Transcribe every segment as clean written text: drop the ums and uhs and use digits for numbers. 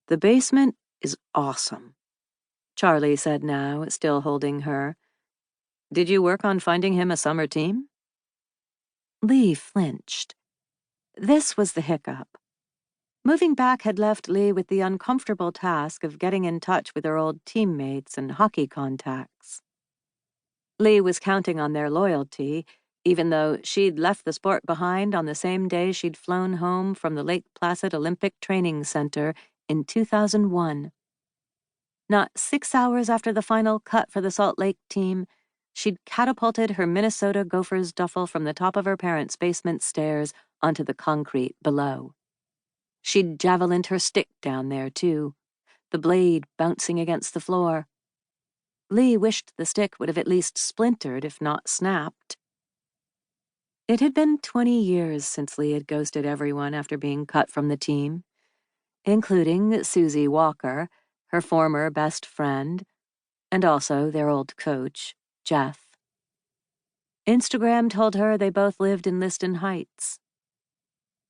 The basement is awesome, Charlie said now, still holding her. Did you work on finding him a summer team? Leigh flinched. This was the hiccup. Moving back had left Leigh with the uncomfortable task of getting in touch with her old teammates and hockey contacts. Leigh was counting on their loyalty, even though she'd left the sport behind on the same day she'd flown home from the Lake Placid Olympic Training Center in 2001. Not 6 hours after the final cut for the Salt Lake team, she'd catapulted her Minnesota Gophers duffel from the top of her parents' basement stairs onto the concrete below. She'd javelined her stick down there, too, the blade bouncing against the floor. Leigh wished the stick would have at least splintered, if not snapped. It had been 20 years since Leigh had ghosted everyone after being cut from the team, including Susie Walker, her former best friend, and also their old coach, Jeff. Instagram told her they both lived in Liston Heights.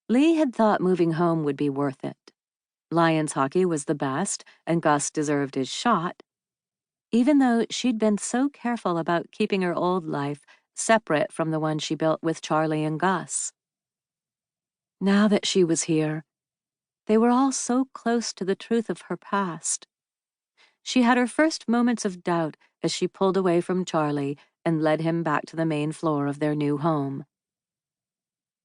Leigh had thought moving home would be worth it. Lions hockey was the best, and Gus deserved his shot, even though she'd been so careful about keeping her old life separate from the one she built with Charlie and Gus. Now that she was here, they were all so close to the truth of her past. She had her first moments of doubt as she pulled away from Charlie and led him back to the main floor of their new home.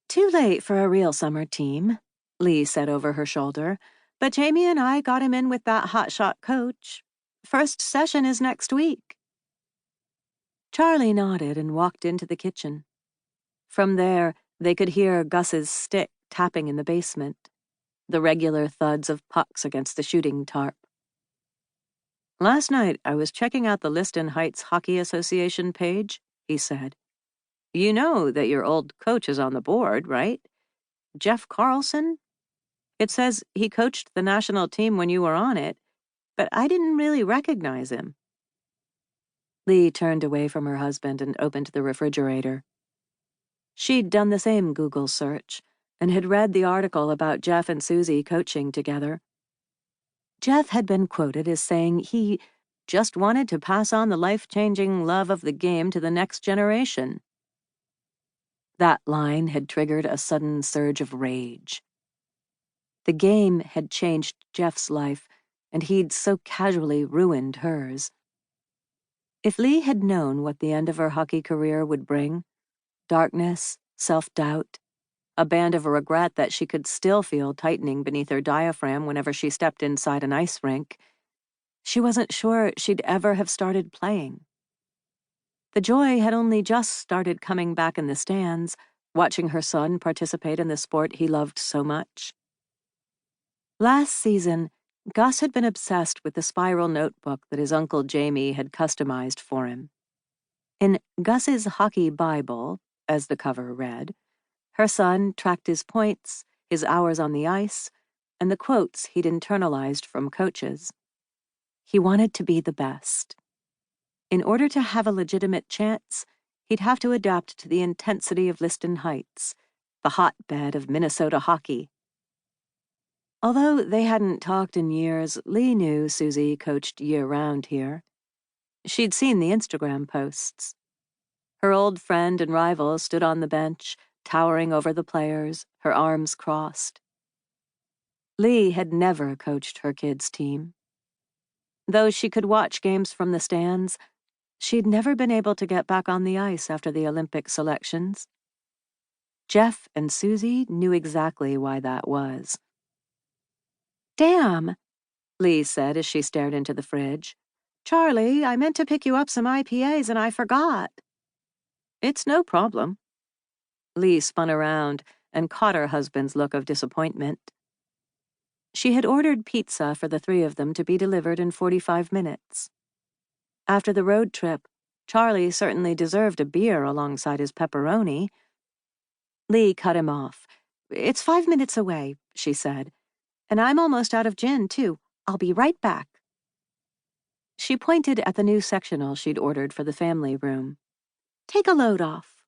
Too late for a real summer team, Leigh said over her shoulder, but Jamie and I got him in with that hotshot coach. First session is next week. Charlie nodded and walked into the kitchen. From there, they could hear Gus's stick tapping in the basement, the regular thuds of pucks against the shooting tarp. Last night, I was checking out the Liston Heights Hockey Association page, he said. You know that your old coach is on the board, right? Jeff Carlson? It says he coached the national team when you were on it, but I didn't really recognize him. Leigh turned away from her husband and opened the refrigerator. She'd done the same Google search and had read the article about Jeff and Susie coaching together. Jeff had been quoted as saying he just wanted to pass on the life-changing love of the game to the next generation. That line had triggered a sudden surge of rage. The game had changed Jeff's life, and he'd so casually ruined hers. If Leigh had known what the end of her hockey career would bring, darkness, self-doubt, a band of regret that she could still feel tightening beneath her diaphragm whenever she stepped inside an ice rink, she wasn't sure she'd ever have started playing. The joy had only just started coming back in the stands, watching her son participate in the sport he loved so much. Last season, Gus had been obsessed with the spiral notebook that his Uncle Jamie had customized for him. In Gus's Hockey Bible, as the cover read, her son tracked his points, his hours on the ice, and the quotes he'd internalized from coaches. He wanted to be the best. In order to have a legitimate chance, he'd have to adapt to the intensity of Liston Heights, the hotbed of Minnesota hockey. Although they hadn't talked in years, Leigh knew Susie coached year-round here. She'd seen the Instagram posts. Her old friend and rival stood on the bench, towering over the players, her arms crossed. Leigh had never coached her kids' team. Though she could watch games from the stands, she'd never been able to get back on the ice after the Olympic selections. Jeff and Susie knew exactly why that was. Damn, Leigh said as she stared into the fridge. Charlie, I meant to pick you up some IPAs and I forgot. It's no problem. Leigh spun around and caught her husband's look of disappointment. She had ordered pizza for the three of them to be delivered in 45 minutes. After the road trip, Charlie certainly deserved a beer alongside his pepperoni. Leigh cut him off. It's 5 minutes away, she said. And I'm almost out of gin, too. I'll be right back. She pointed at the new sectional she'd ordered for the family room. Take a load off.